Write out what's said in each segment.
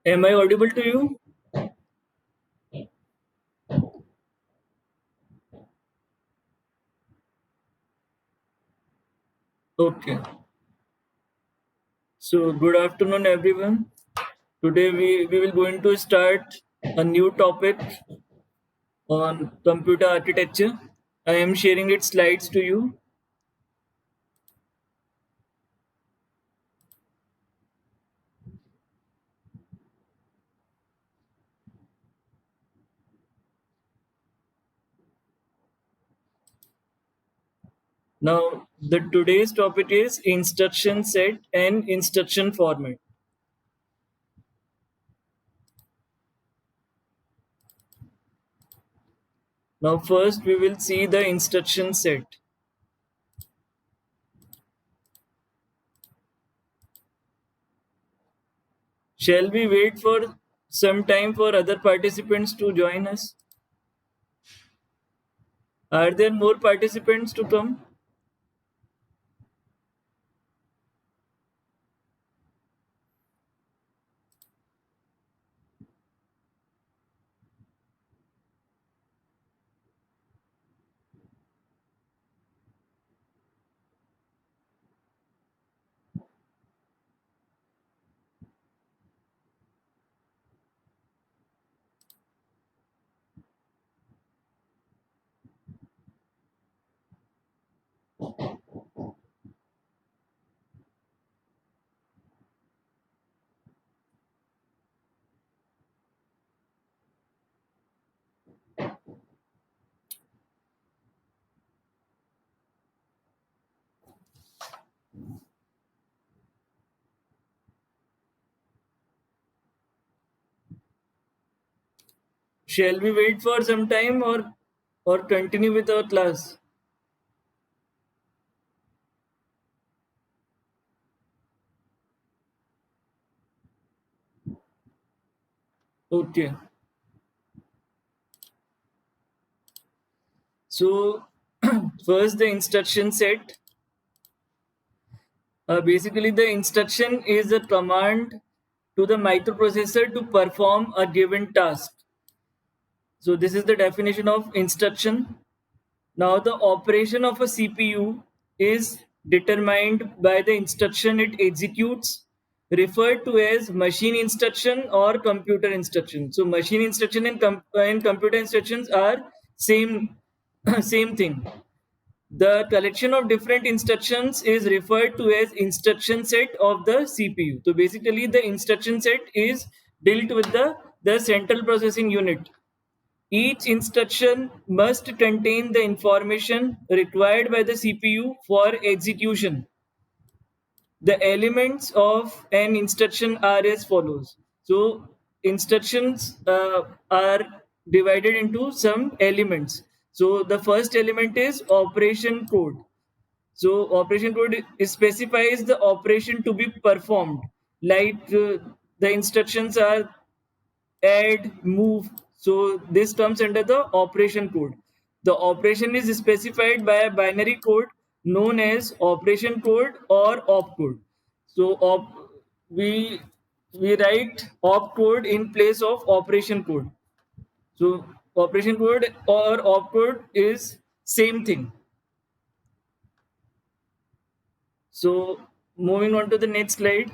Am I audible to you? Okay. So good afternoon, everyone. Today we will going to start a new topic on computer architecture. I am sharing its slides to you. Now, the today's topic is instruction set and instruction format. Now, first we will see the instruction set. Shall we wait for some time for other participants to join us? Are there more participants to come? Shall we wait for some time or continue with our class? Okay. So first the instruction set. Basically the instruction is a command to the microprocessor to perform a given task. So this is the definition of instruction. Now the operation of a CPU is determined by the instruction it executes, referred to as machine instruction or computer instruction. So machine instruction and computer instructions are same same thing. The collection of different instructions is referred to as instruction set of the CPU. So basically the instruction set is dealt with the central processing unit. Each instruction must contain the information required by the CPU for execution. The elements of an instruction are as follows. So instructions are divided into some elements. So the first element is operation code. So operation code specifies the operation to be performed. Like the instructions are add, move. So this comes under the operation code. The operation is specified by a binary code known as operation code or opcode. So we we write opcode in place of operation code. So operation code or opcode is same thing. So moving on to the next slide.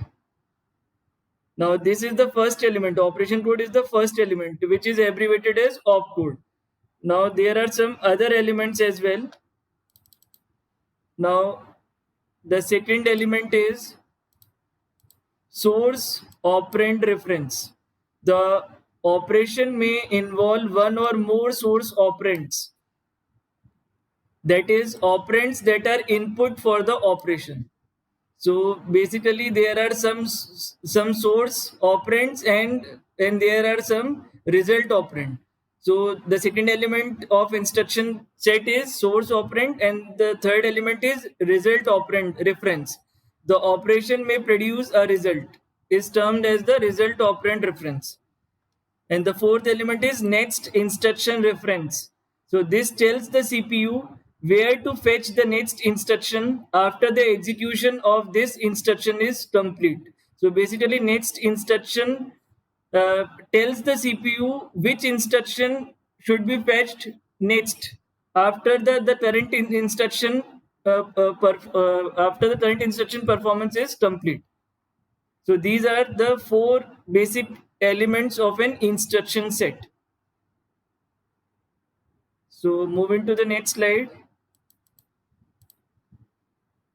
Now this is the first element. Operation code is the first element, which is abbreviated as opcode. Now there are some other elements as well. Now the second element is source operand reference. The operation may involve one or more source operands, that is operands that are input for the operation. So basically there are some source operands and there are some result operand. So the second element of instruction set is source operand and the third element is result operand reference. The operation may produce a result is termed as the result operand reference. And the fourth element is next instruction reference. So this tells the CPU where to fetch the next instruction after the execution of this instruction is complete. So basically next instruction tells the CPU which instruction should be fetched next after the current instruction after the current instruction performance is complete. So these are the four basic elements of an instruction set. So moving to the next slide.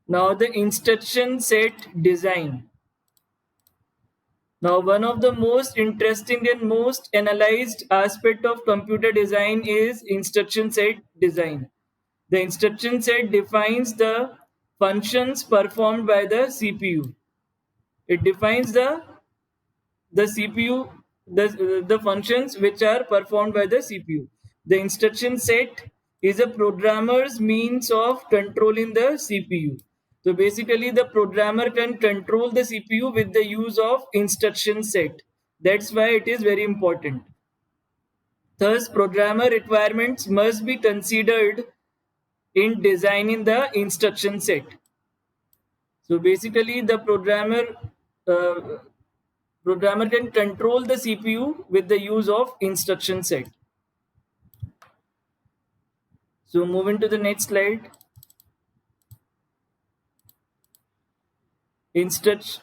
Now the instruction set design. Now one of the most interesting and most analyzed aspect of computer design is instruction set design. The instruction set defines the functions performed by the CPU. It defines the CPU, the functions which are performed by the CPU. The instruction set is a programmer's means of controlling the CPU. So basically, the programmer can control the CPU with the use of instruction set. That's why it is very important. Thus, programmer requirements must be considered in designing the instruction set. So basically, the uh, programmer can control the CPU with the use of instruction set. So moving to the next slide. Instruct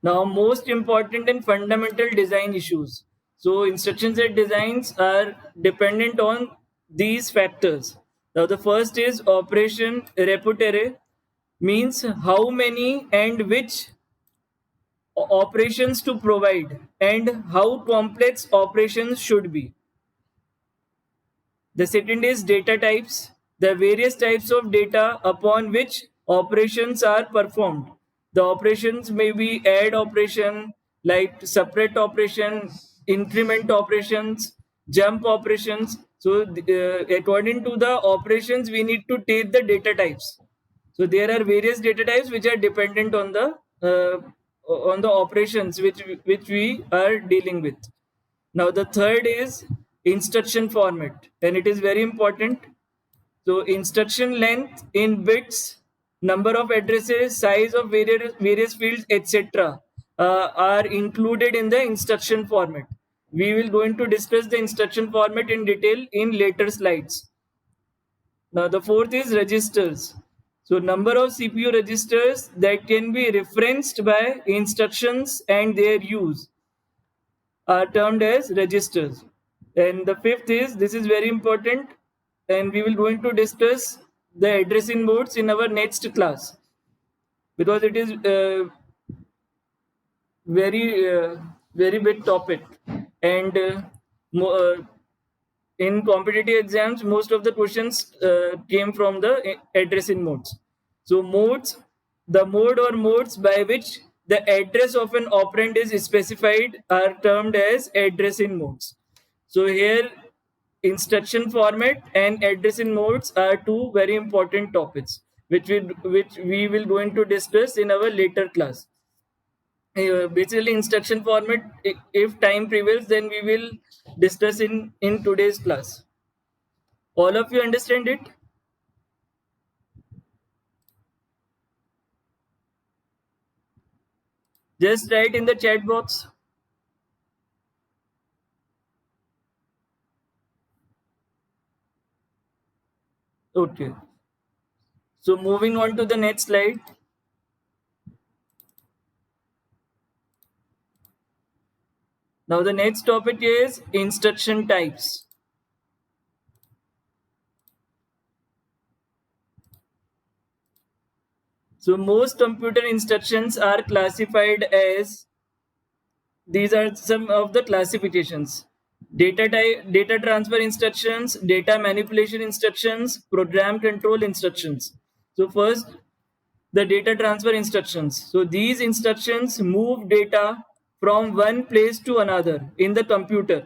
Now most important and fundamental design issues. So instruction set designs are dependent on these factors. Now the first is operation repertoire, means how many and which operations to provide and how complex operations should be. The second is data types, the various types of data upon which operations are performed. The operations may be add operation, like separate operation, increment operations, jump operations. So according to the operations, we need to take the data types. So there are various data types which are dependent on the operations which we are dealing with. Now the third is instruction format, and it is very important. So instruction length in bits, number of addresses, size of various fields, etc. Are included in the instruction format. We will going to discuss the instruction format in detail in later slides. Now the fourth is registers. So number of CPU registers that can be referenced by instructions and their use are termed as registers. And the fifth is, this is very important, and we will going to discuss the addressing modes in our next class because it is very big topic. And in competitive exams, most of the questions came from the addressing modes. So modes, the mode or modes by which the address of an operand is specified are termed as addressing modes. So here instruction format and addressing modes are two very important topics which we will going to discuss in our later class. Basically instruction format, if time prevails, then we will discuss in today's class. All of you understand it? Just write in the chat box. Okay. So moving on to the next slide. Now the next topic is instruction types. So most computer instructions are classified as, these are some of the classifications: data type, data transfer instructions, data manipulation instructions, program control instructions. So first, the data transfer instructions. So these instructions move data from one place to another in the computer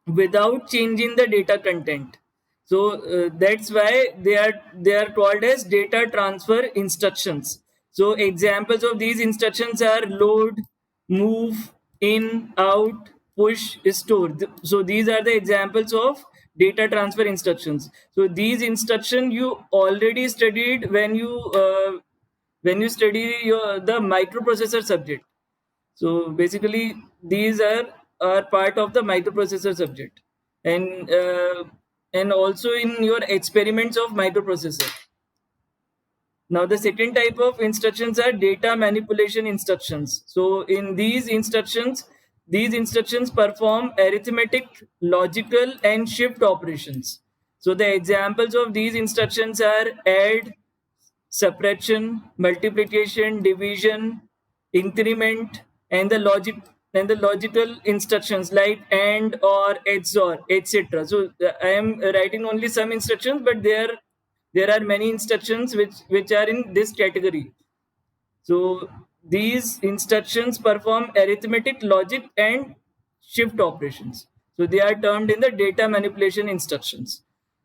without changing the data content. So that's why they are called as data transfer instructions. So examples of these instructions are load, move, in, out, push, store. So these are the examples of data transfer instructions. So these instructions you already studied when you study the microprocessor subject. So basically, these are part of the microprocessor subject, and also in your experiments of microprocessor. Now the second type of instructions are data manipulation instructions. So in these instructions perform arithmetic, logical, and shift operations. So the examples of these instructions are add, subtraction, multiplication, division, increment, and the logical instructions like and, or, XOR, etc. So I am writing only some instructions, but there are many instructions which are in this category. So these instructions perform arithmetic, logic, and shift operations. So they are termed in the data manipulation instructions.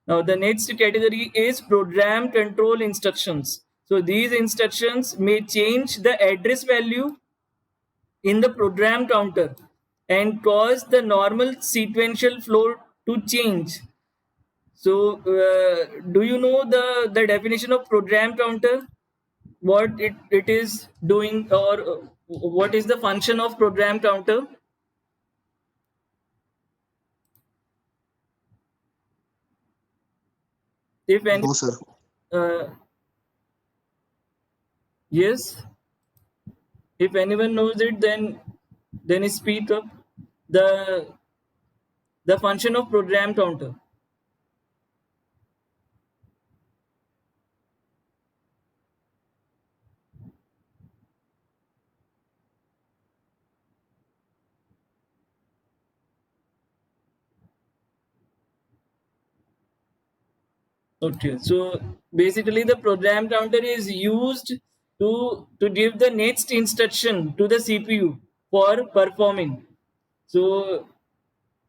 Now the next category is program control instructions. So these instructions may change the address value in the program counter and cause the normal sequential flow to change. So do you know the definition of program counter? What it is doing, or what is the function of program counter? If any, No, sir. uh, yes, if anyone knows it, then speak up. the the function of program counter. Okay, so basically the program counter is used to give the next instruction to the CPU for performing. So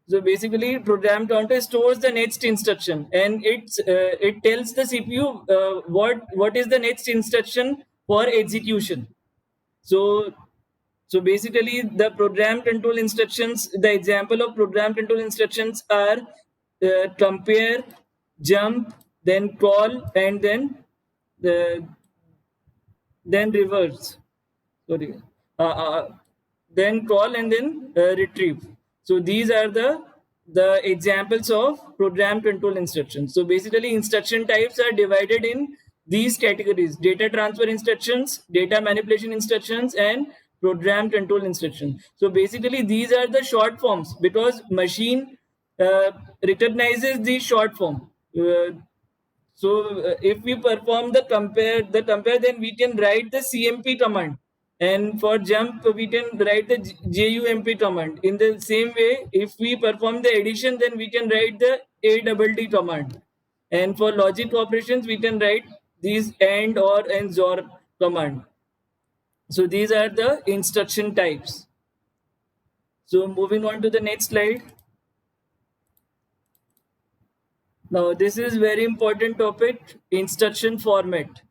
so basically, program counter stores the next instruction, and it tells the CPU what is the next instruction for execution. So so basically, the program control instructions. The example of program control instructions are compare, jump, then call, and uh, then reverse. Sorry, then call and then retrieve. So these are the examples of program control instructions. So basically, instruction types are divided in these categories: data transfer instructions, data manipulation instructions, and program control instructions. So basically, these are the short forms because machine uh, recognizes the short form. So if we perform the compare, then we can write the CMP command, and for jump we can write the JUMP command. In the same way, if we perform the addition, then we can write the ADD command, and for logic operations we can write these AND, OR, and XOR command. So these are the instruction types. So moving on to the next slide. Now this is very important topic: instruction format.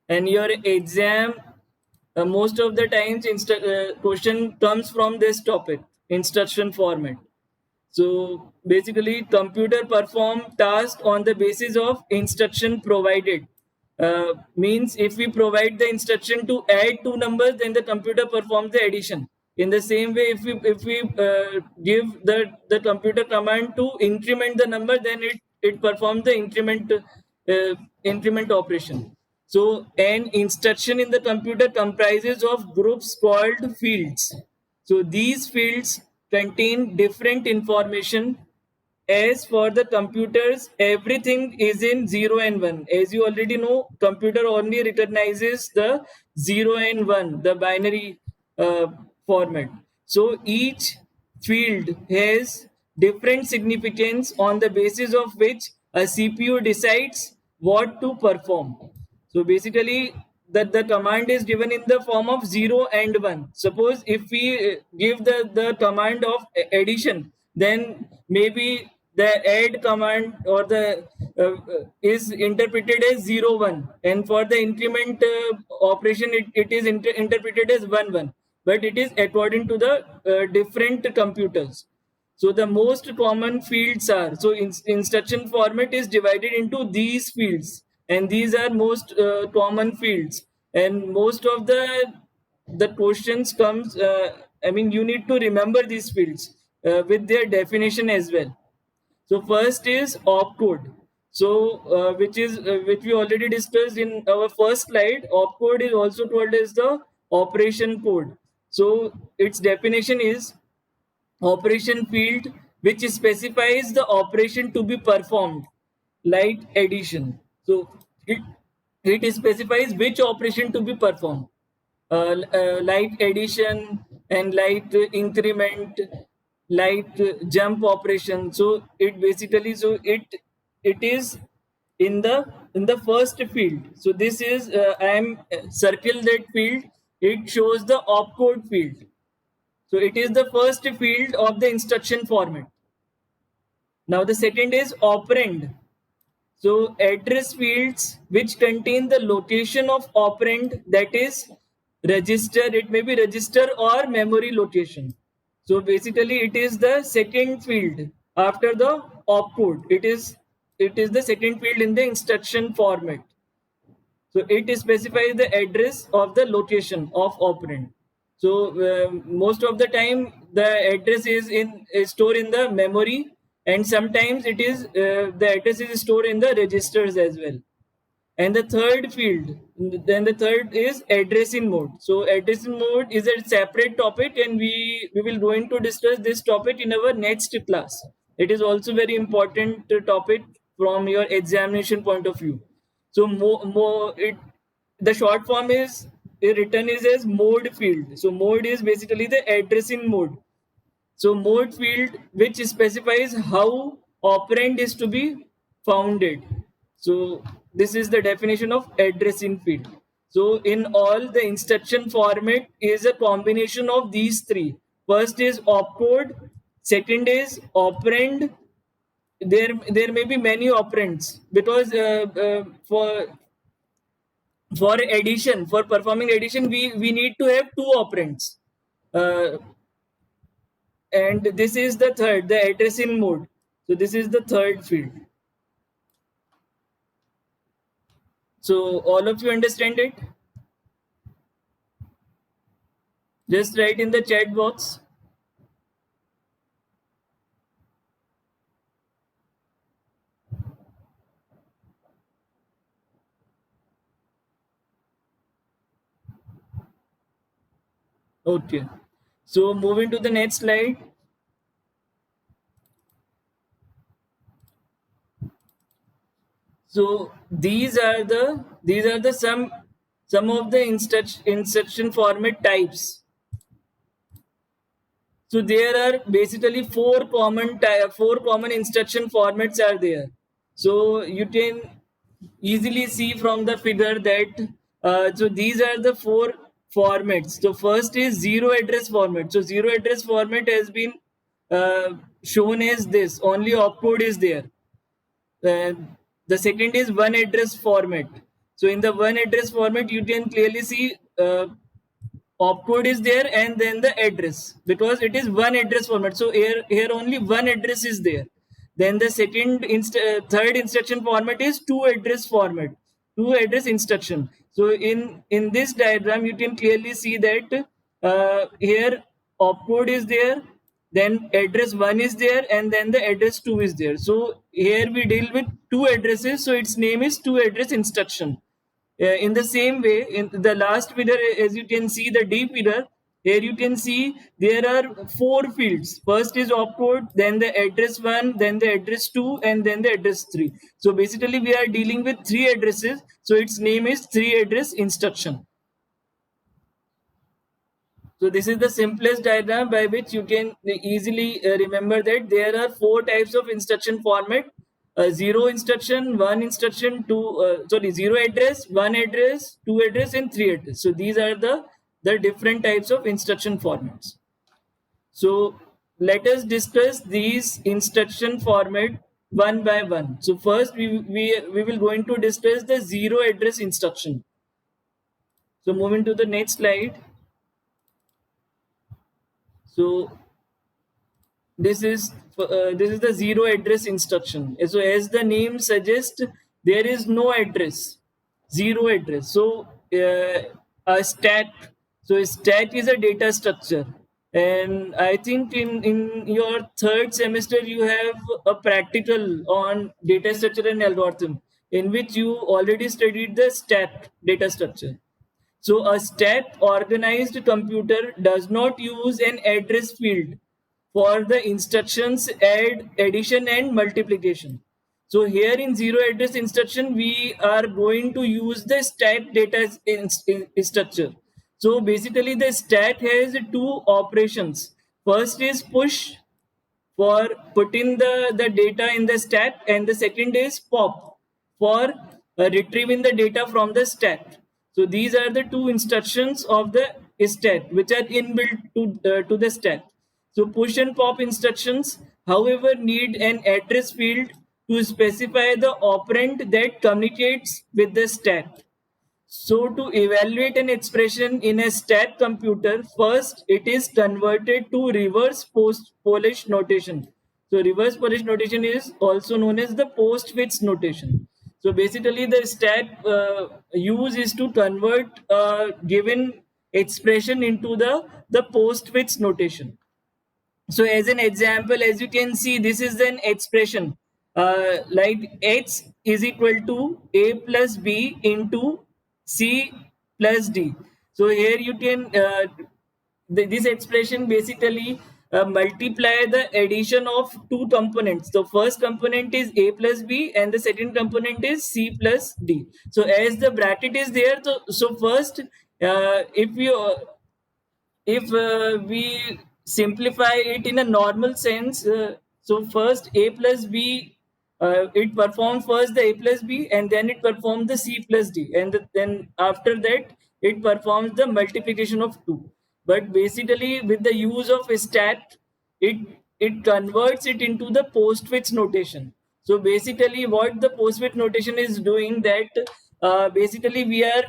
And your exam, most of the times question comes from this topic: instruction format. So basically, computer perform task on the basis of instruction provided. Means if we provide the instruction to add two numbers, then the computer performs the addition. In the same way, if we give the computer command to increment the number, then it performs the increment operation. So an instruction in the computer comprises of groups called fields. So these fields contain different information. As for the computers, everything is in 0 and 1. As you already know, computer only recognizes the 0 and 1, the binary format. So each field has different significance on the basis of which a CPU decides what to perform. So basically, that the command is given in the form of 0 and 1. Suppose if we give the command of addition, then maybe the add command or the is interpreted as 0 1, and for the increment operation it is interpreted as 1 1, but it is according to the different computers. So the most common fields are, so instruction format is divided into these fields, and these are most common fields, and most of the questions comes, I mean, you need to remember these fields with their definition as well. So first is opcode. So which we already discussed in our first slide. Opcode is also called as the operation code. So its definition is operation field which specifies the operation to be performed, like addition. So it specifies which operation to be performed, like addition and like increment, like jump operation. So it basically, so it is in the first field. So this is I am circle that field. It shows the opcode field. So it is the first field of the instruction format. Now the second is operand. So address fields which contain the location of operand, that is register, it may be register or memory location. So basically it is the second field after the opcode. It is the second field in the instruction format. So it specifies the address of the location of operand. So most of the time the address is stored in the memory, and sometimes it is the address is stored in the registers as well. And the third field, then the third is addressing mode. So addressing mode is a separate topic, and we will going to discuss this topic in our next class. It is also very important topic from your examination point of view. So the short form is written is as mode field. So mode is basically the addressing mode. So mode field which specifies how operand is to be founded. So this is the definition of addressing field. So in all, the instruction format is a combination of these three. First is opcode, second is operand. There may be many operands, because for addition, for performing addition, we need to have two operands. And this is the third, the addressing mode. So this is the third field. So all of you understand it? Just write in the chat box. Okay. So moving to the next slide. So these are the some of the instruction format types. So there are basically four common instruction formats are there. So you can easily see from the figure that so these are the four formats. So first is zero address format. So zero address format has been shown as this. Only opcode is there. The second is one address format. So in the one address format, you can clearly see opcode is there and then the address, because it is one address format. So here only one address is there. Then the third instruction format is two address format, two address instruction. So in this diagram, you can clearly see that here opcode is there, then address 1 is there, and then the address 2 is there. So here we deal with two addresses, so its name is two address instruction. In the same way, in the last figure, as you can see, the D figure, here you can see there are 4 fields. First is opcode, then the address 1, then the address 2, and then the address 3. So basically we are dealing with 3 addresses. So its name is 3 address instruction. So this is the simplest diagram by which you can easily remember that there are 4 types of instruction format. 0 instruction, 1 instruction, 0 address, 1 address, 2 address, and 3 address. So these are the different types of instruction formats. So let us discuss these instruction format one by one. So first we will going to discuss the 0 address instruction. So moving to the next slide. So this is the 0 address instruction. So as the name suggests, there is no address, 0 address. So a stat. So a stat is a data structure, and I think in your 3rd semester you have a practical on data structure and algorithm, in which you already studied the stat data structure. So a stat organized computer does not use an address field for the instructions add, addition, and multiplication. So here in 0 address instruction, we are going to use the stat data structure. So basically the stat has 2 operations. First is push for putting the data in the stat, and the second is pop for retrieving the data from the stat. So these are the 2 instructions of the stat which are inbuilt to the stat. So push and pop instructions, however, need an address field to specify the operand that communicates with the stat. So to evaluate an expression in a stat computer, first it is converted to reverse Polish notation. So reverse Polish notation is also known as the postfix notation. So basically the stat use is to convert a given expression into the postfix notation. So as an example, as you can see, this is an expression like x is equal to a plus b into c plus d. So here you can this expression basically multiply the addition of 2 components. The first component is a plus b and the second component is c plus d. So as the bracket is there, so first if we simplify it in a normal sense, so first a plus b, it performs first the a plus b and then it performs the c plus d, and then after that it performs the multiplication of 2. But basically with the use of stat, it it converts it into the postfix notation. So basically what the postfix notation is doing, that basically we are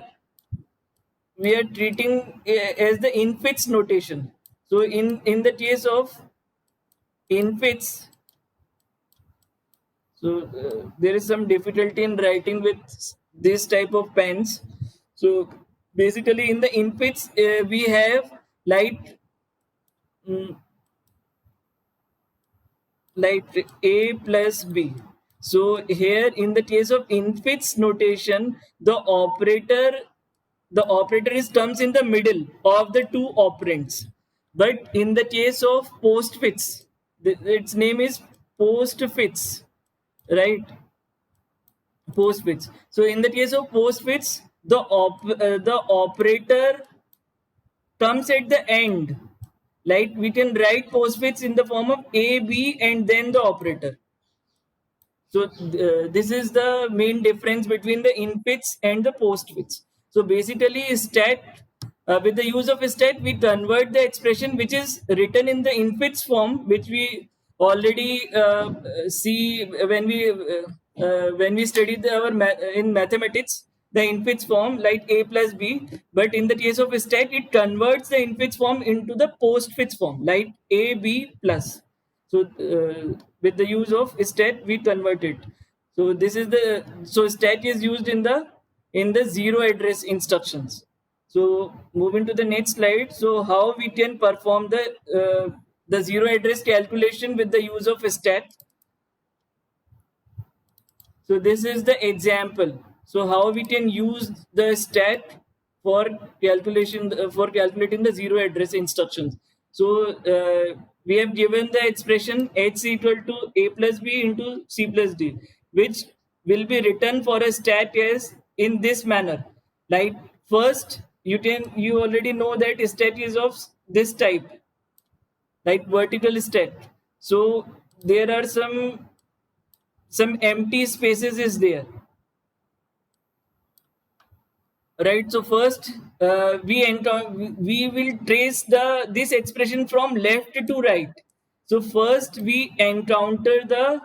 treating as the infix notation. So in the case of infix, so there is some difficulty in writing with this type of pens. So basically in the infix we have like like a plus b. So here in the case of infix notation, the operator is comes in the middle of the 2 operands. But in the case of postfix, its name is postfix, right? Postfix. So in the case of postfix, the operator comes at the end. Like we can write postfix in the form of a, b, and then the operator. So this is the main difference between the infix and the postfix. So basically stat, with the use of stat, we convert the expression which is written in the infix form, which we already see when we studied in mathematics, the infix form like a plus b. But in the case of stat, it converts the infix form into the postfix form like a b plus. So with the use of stat we convert it. So this is the, so stat is used in the 0 address instructions. So moving to the next slide. So how we can perform the 0 address calculation with the use of stat. So this is the example. So how we can use the stat for calculating the zero address instructions. So we have given the expression h is equal to a plus b into c plus d, which will be written for a stat as in this manner. Like first, you already know that stat is of this type, like vertical stat. So there are some empty spaces is there, right? So first we will trace this expression from left to right. So first we encounter the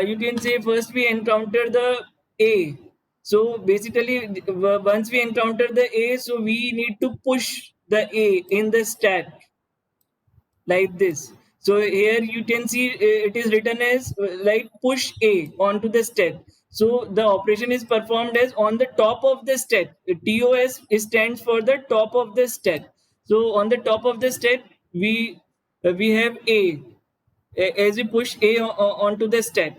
you can say first we encounter the a. So basically once we encounter the a, so we need to push the a in the stack like this. So here you can see it is written as like push A onto the stack. So the operation is performed as on the top of the stack. TOS stands for the top of the stack. So on the top of the stack we have as we push onto the stack.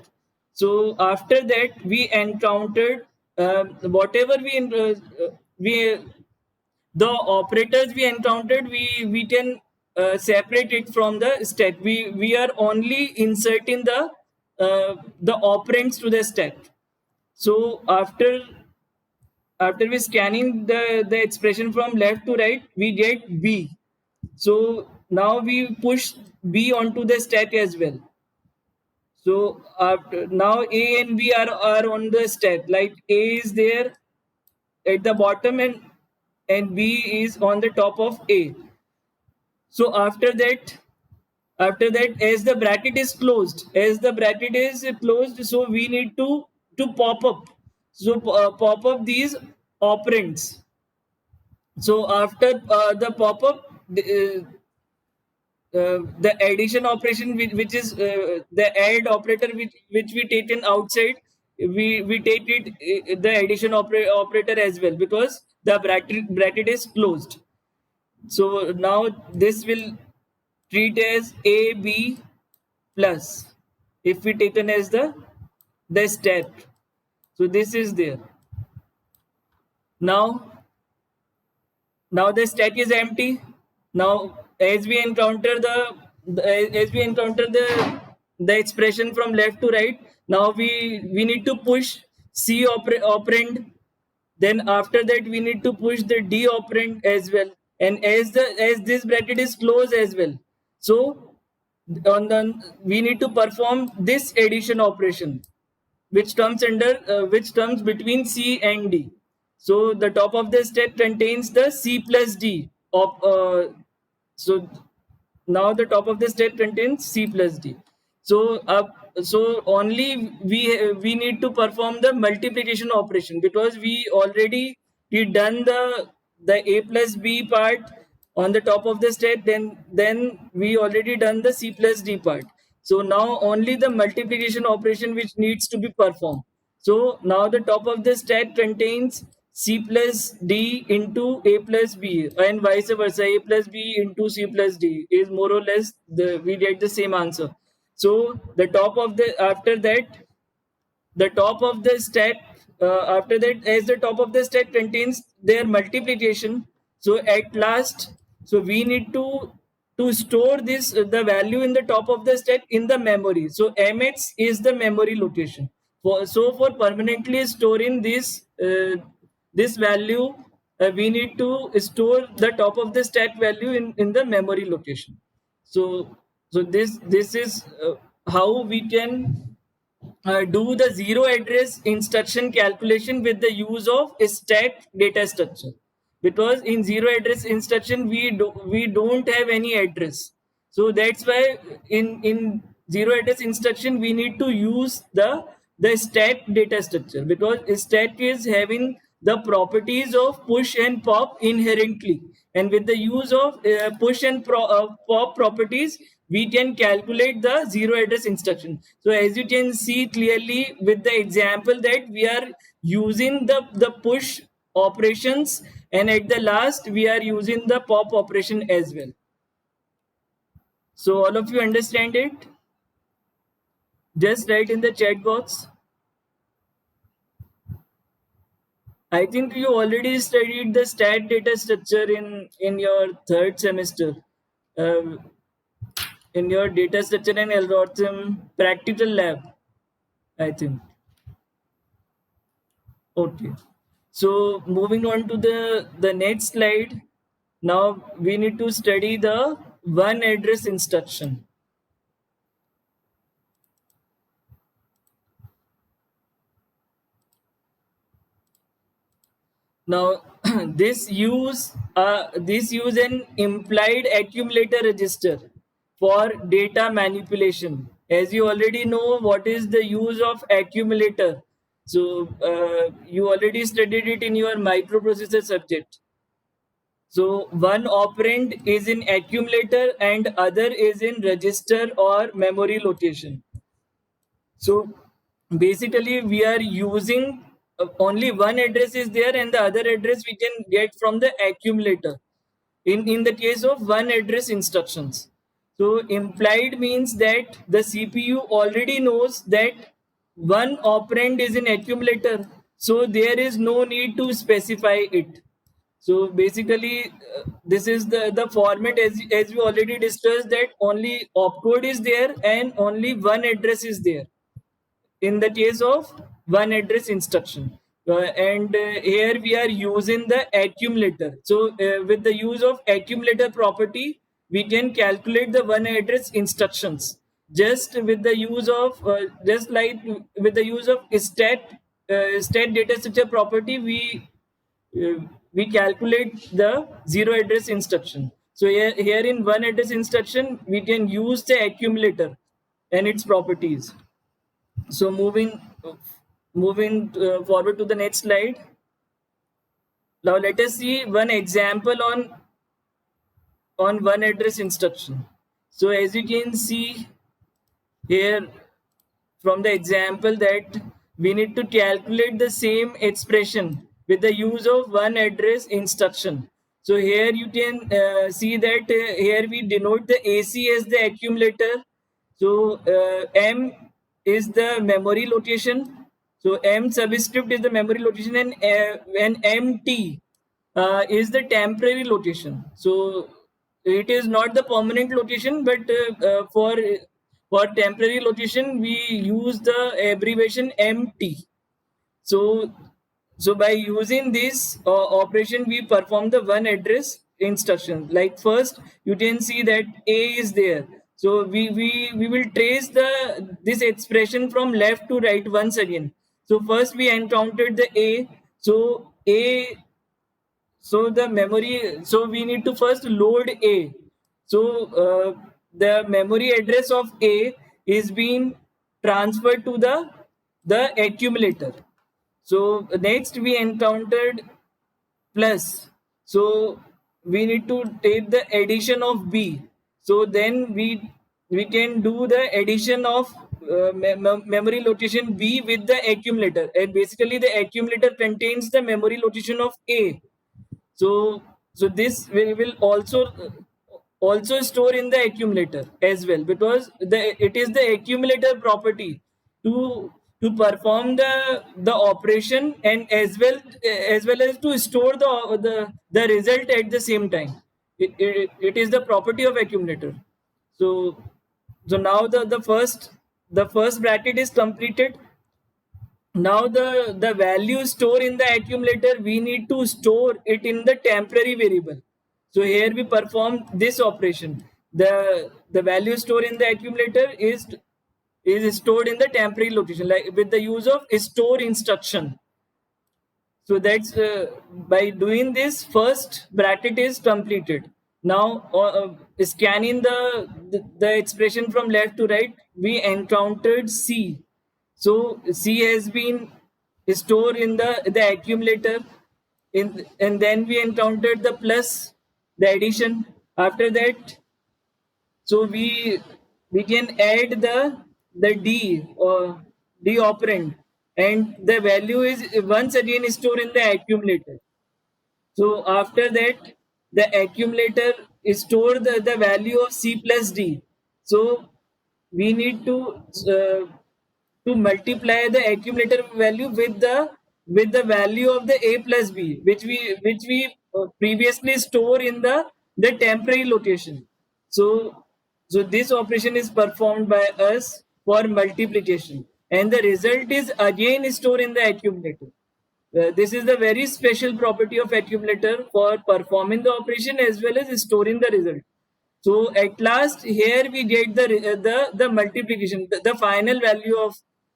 So after that we encountered whatever we the operators we encountered, we can separate it from the stack. We are only inserting the operands to the stack. So after we scanning the expression from left to right, we get b. So now we push b onto the stack as well. So after now a and b are on the stack. Like a is there at the bottom and b is on the top of a. So after that, as the bracket is closed, so we need to pop up. So pop up these operands. So after the pop up, the addition operation, which is the add operator, which we taken outside, we take it the addition operator as well, because the bracket is closed. So now this will treat as AB plus if we taken as the step. So this is there. Now the stack is empty. Now as we encounter the expression from left to right, now we need to push C operand. Then after that we need to push the D operand as well. And as this bracket is closed as well. So on the we need to perform this addition operation, which comes between C and D. So the top of the stack contains the C plus D. So now the top of the stack contains C plus D. So only we need to perform the multiplication operation, because we done the A plus B part on the top of the stack. Then we already done the C plus D part. So now only the multiplication operation which needs to be performed. So now the top of the stack contains C plus D into A plus B, and vice versa. A plus B into C plus D is more or less we get the same answer. So the top of the after that the top of the stack after that, as the top of the stack contains their multiplication, so at last, so we need to store this the value in the top of the stack in the memory. So mx is the memory location. For permanently storing this value, we need to store the top of the stack value in the memory location. So this is how we can do the zero address instruction calculation with the use of a stack data structure. Because in zero address instruction we don't have any address. So that's why in zero address instruction we need to use the stack data structure, because stack is having the properties of push and pop inherently, and with the use of push and pop properties, we can calculate the zero address instruction. So as you can see clearly with the example that we are using the push operations, and at the last we are using the pop operation as well. So all of you understand it? Just write in the chat box. I think you already studied the stat data structure in your third semester, uh, in your data structure and algorithm practical lab, I think. Okay. So moving on to the next slide. Now we need to study the one address instruction. Now this use an implied accumulator register for data manipulation. As you already know, what is the use of accumulator? So you already studied it in your microprocessor subject. So one operand is in accumulator and other is in register or memory location. So basically we are using only one address is there and the other address we can get from the accumulator in the case of one address instructions. So implied means that the CPU already knows that one operand is in accumulator, so there is no need to specify it. So basically, this is the format as we already discussed, that only opcode is there and only one address is there in the case of one address instruction. And here we are using the accumulator. So with the use of accumulator property, we can calculate the one address instructions just with the use of just like with the use of stat data structure property. We calculate the zero address instruction. So here in one address instruction we can use the accumulator and its properties. So moving forward to the next slide. Now let us see one example on one address instruction. So as you can see here from the example, that we need to calculate the same expression with the use of one address instruction. So here you can see that here we denote the AC as the accumulator. So M is the memory location. So M subscript is the memory location, and MT is the temporary location. So it is not the permanent location, but for temporary location we use the abbreviation MT. So by using this operation, we perform the one address instruction. Like first, you can see that A is there. So we will trace this expression from left to right once again. So first we encountered the A. So A, so the memory, so we need to first load A. So the memory address of A is being transferred to the accumulator. So next we encountered plus. So we need to take the addition of B. So then we can do the addition of memory location B with the accumulator, and basically the accumulator contains the memory location of A. So this will also store in the accumulator as well, because it is the accumulator property to perform the operation, and as well as to store the result at the same time. It is the property of accumulator. So now the first bracket is completed. Now the value stored in the accumulator, we need to store it in the temporary variable. So here we perform this operation. The value stored in the accumulator is stored in the temporary location, like with the use of store instruction. So that's by doing this, first bracket is completed. Now scanning the expression from left to right, we encountered C. So C has been stored in the accumulator, and then we encountered the plus, the addition. After that, so we can add the D operand, and the value is once again stored in the accumulator. So after that, the accumulator store the value of C plus D. So we need to multiply the accumulator value with with the value of the a plus b, which we previously store in the temporary location. So this operation is performed by us for multiplication, and the result is again stored in the accumulator. This is the very special property of accumulator for performing the operation as well as storing the result. So at last here we get the multiplication, the final value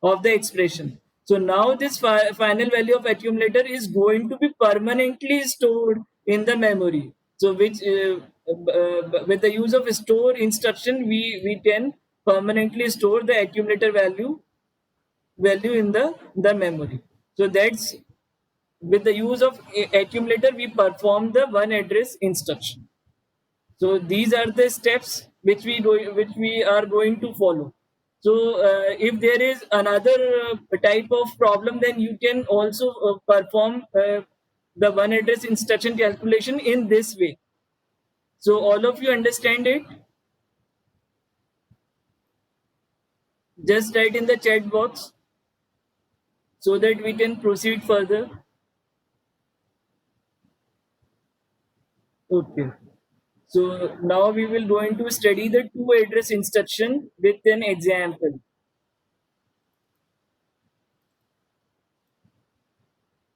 of the expression. So now this final value of accumulator is going to be permanently stored in the memory. So which with the use of store instruction, we can permanently store the accumulator value in the memory. So that's with the use of accumulator we perform the one address instruction. So these are the steps which we are going to follow. So if there is another type of problem, then you can also perform the one address instruction calculation in this way. So all of you understand it? Just write in the chat box so that we can proceed further. Okay. So now we will going to study the two address instruction with an example.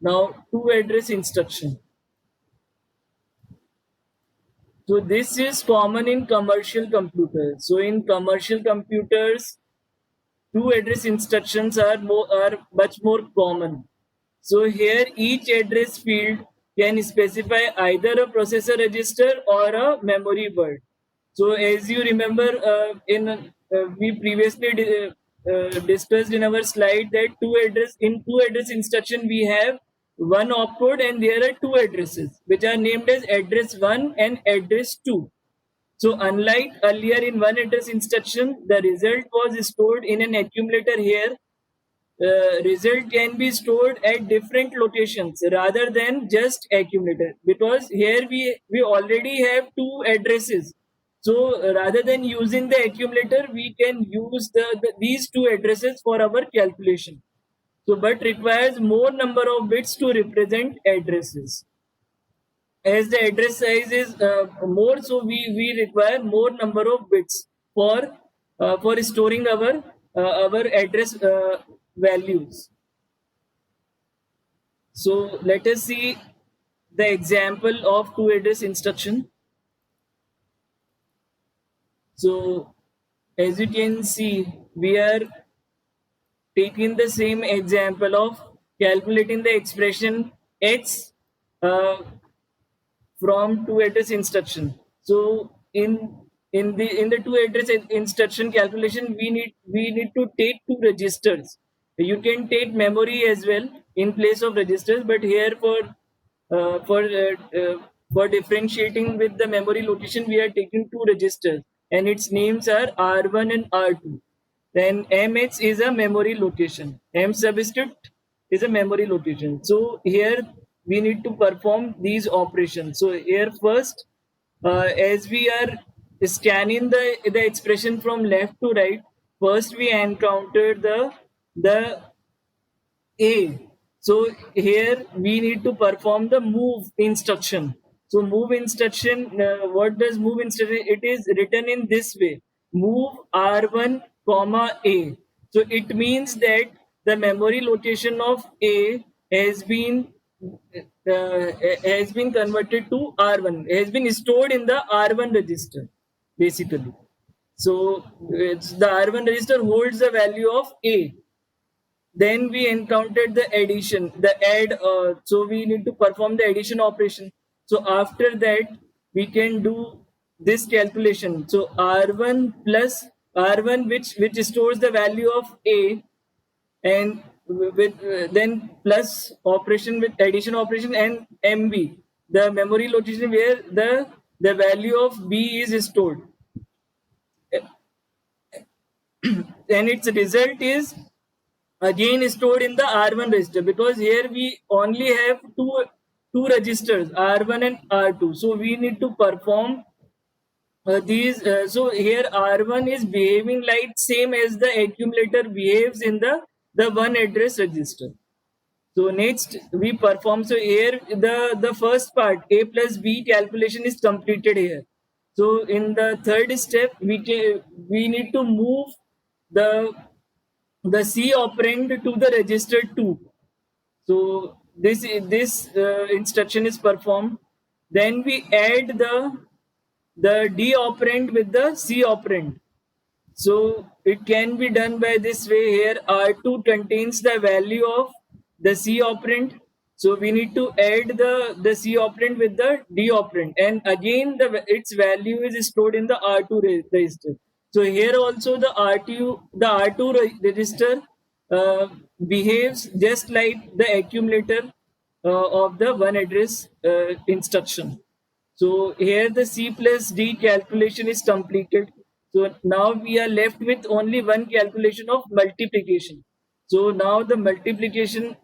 Now two address instruction. So this is common in commercial computers. So in commercial computers, two address instructions are much more common. So here each address field can specify either a processor register or a memory word. So as you remember, we previously discussed in our slide that two address instruction we have one opcode and there are two addresses which are named as address 1 and address 2. So unlike earlier in one address instruction, the result was stored in an accumulator. Here result can be stored at different locations rather than just accumulator, because here we already have two addresses. So rather than using the accumulator, we can use these two addresses for our calculation. So but requires more number of bits to represent addresses. As the address size is more, so we require more number of bits for storing our address values. So let us see the example of two address instruction. So as you can see, we are taking the same example of calculating the expression x from two address instruction. So in the two address instruction calculation, we need to take two registers. You can take memory as well in place of registers, but here uh, for uh, uh, for differentiating with the memory location, we are taking two registers, and its names are R1 and R2. Then MH is a memory location. M subscript is a memory location. So here we need to perform these operations. So here first, as we are scanning the expression from left to right, first we encounter the A. So here we need to perform the move instruction. So move instruction, what does move instruction? It is written in this way: move R1 comma A. So it means that the memory location of A has been converted to R1, has been stored in the R1 register, basically. So the R1 register holds the value of A. Then we encountered the addition, the add. So we need to perform the addition operation. So after that, we can do this calculation. So R1 plus R1, which stores the value of A, and with then plus operation with addition operation, and MB, the memory location where the value of B is stored, and its result is again stored in the R1 register, because here we only have two registers, R1 and R2. So we need to perform these. So here R1 is behaving like same as the accumulator behaves in the one address register. So next we perform. So here the first part, a plus b calculation is completed here. So in the third step, we need to move the C operand to the register 2. So this instruction is performed. Then we add the D operand with the C operand. So it can be done by this way. Here R2 contains the value of the C operand. So we need to add the C operand with the D operand, and again its value is stored in the R2 register. So here also the R2 register uh, behaves just like the accumulator of the one address instruction. So here the C plus D calculation is completed. So now we are left with only one calculation of multiplication. So now the multiplication,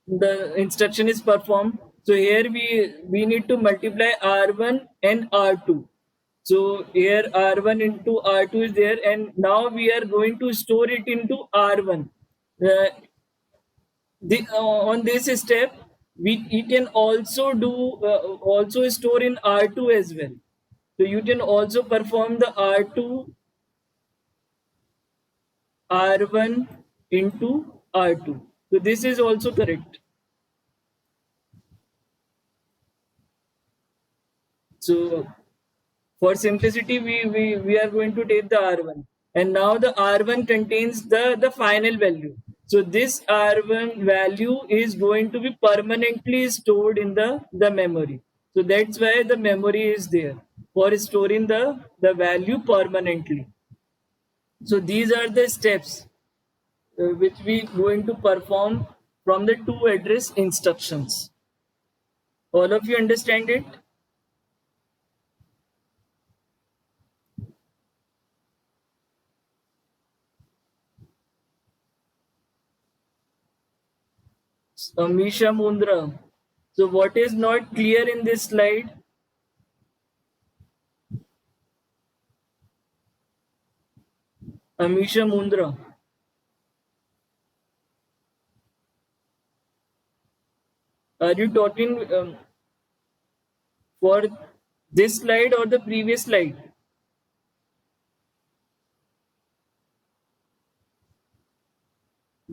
the instruction is performed. So here we need to multiply R1 and R2. So here R1 into R2 is there, and now we are going to store it into R1. Uh, on this step, we can also do also store in R2 as well. So you can also perform the R2 R1 into R2. So this is also correct. So for simplicity, we are going to take the R1. And now the R1 contains the final value. So this R1 value is going to be permanently stored in the memory. So that's why the memory is there, for storing the value permanently. So these are the steps which we going to perform from the two address instructions. All of you understand it? Amisha Mundra. So what is not clear in this slide? Amisha Mundra. Are you talking for this slide or the previous slide?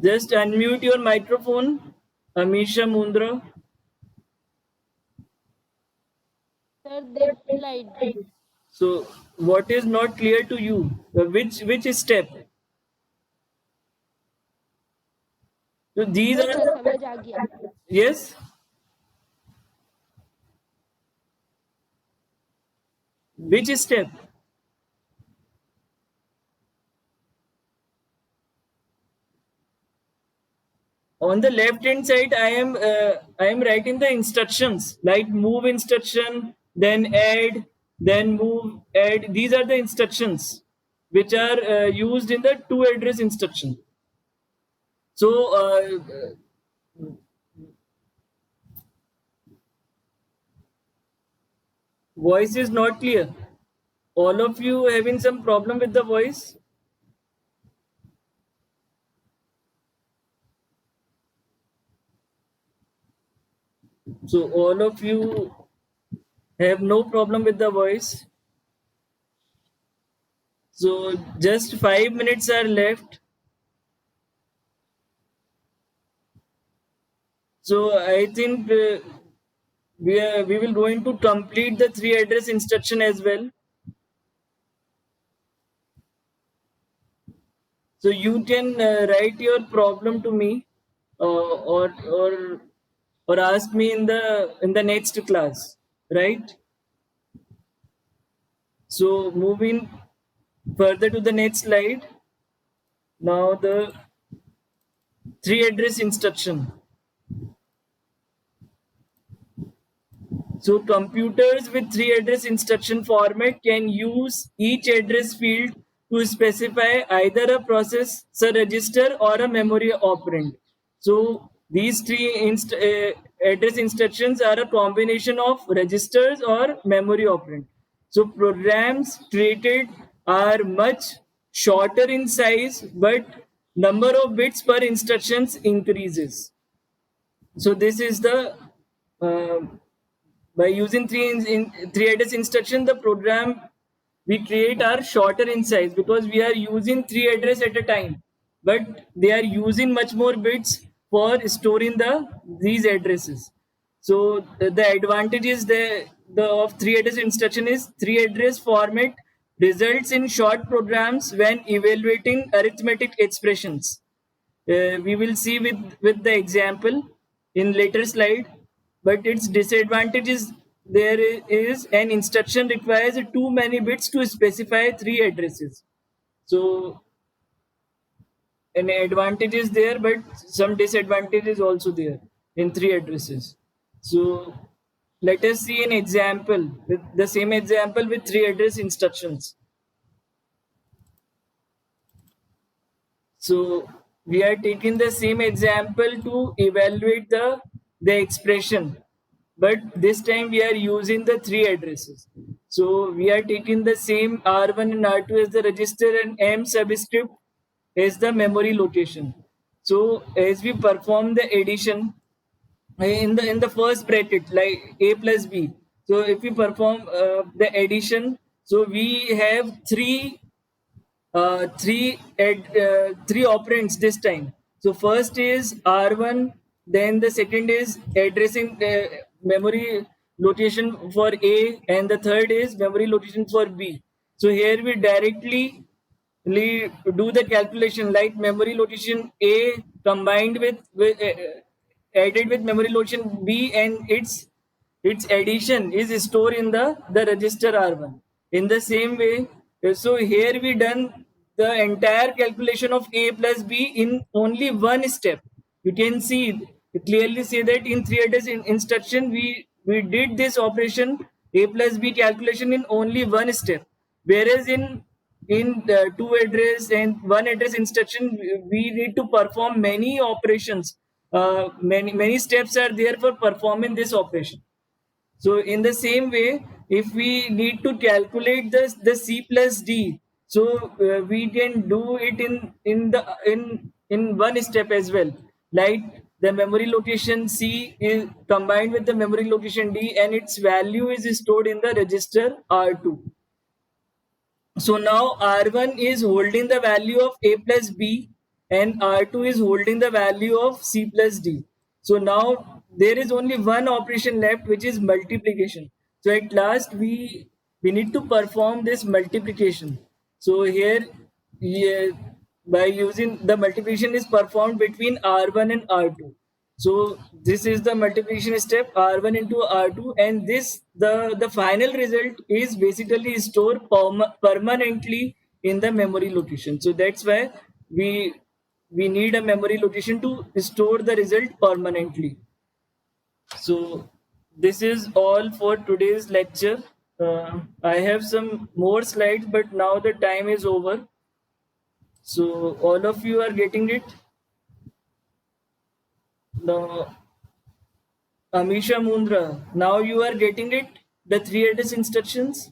Just unmute your microphone, Amisha Mundra. Sir, this slide. So what is not clear to you? Which step? So these No are sir, समझ आ गया. yes. Which step? On the left hand side, I am writing the instructions like move instruction, then add, then move, add. These are the instructions which are used in the two address instruction. So voice is not clear. All of you having some problem with the voice? So all of you have no problem with the voice. So just 5 minutes are left. So I think we will going to complete the three address instruction as well. So you can write your problem to me or ask me in the next class, right? So moving further to the next slide. Now the three address instruction. So computers with three address instruction format can use each address field to specify either a processor register or a memory operand. So these three address instructions are a combination of registers or memory operand. So programs created are much shorter in size but number of bits per instructions increases. So this is the uh, by using three address instruction, the program we create are shorter in size because we are using three address at a time, but they are using much more bits for storing these addresses. So the advantage is the of three address instruction is three address format results in short programs when evaluating arithmetic expressions. We will see with the example in later slide, but its disadvantage is there is an instruction requires too many bits to specify three addresses. So an advantage is there, but some disadvantage is also there in three addresses. So let us see an example with the same example with three address instructions. So we are taking the same example to evaluate the expression, but this time we are using the three addresses. So we are taking the same R1 and R2 as the register and M subscript as the memory location. So as we perform the addition in the first bracket like A plus B. So if we perform the addition, so we have three operands this time. So first is R1, then the second is addressing memory location for A, and the third is memory location for B. So here we directly do the calculation like memory location A combined with added with memory location B, and its addition is stored in the register R1. In the same way, so here we done the entire calculation of A plus B in only one step. You can see clearly say that in three address instruction we did this operation A plus B calculation in only one step, whereas in the two address and one address instruction we need to perform many operations. Many steps are there for performing this operation. So in the same way, if we need to calculate the C plus D, so we can do it in one step as well. Like the memory location C is combined with the memory location D, and its value is stored in the register R2. So now R1 is holding the value of A plus B, and R2 is holding the value of C plus D. So now there is only one operation left, which is multiplication. So at last we need to perform this multiplication. So here, yeah, by using the multiplication is performed between R1 and R2. So this is the multiplication step R1 into R2, and the final result is basically stored permanently in the memory location. So that's why we we need a memory location to store the result permanently. So this is all for today's lecture. I have some more slides, but now the time is over. So all of you are getting it. Now, Amisha Mundra, now you are getting it, the three address instructions.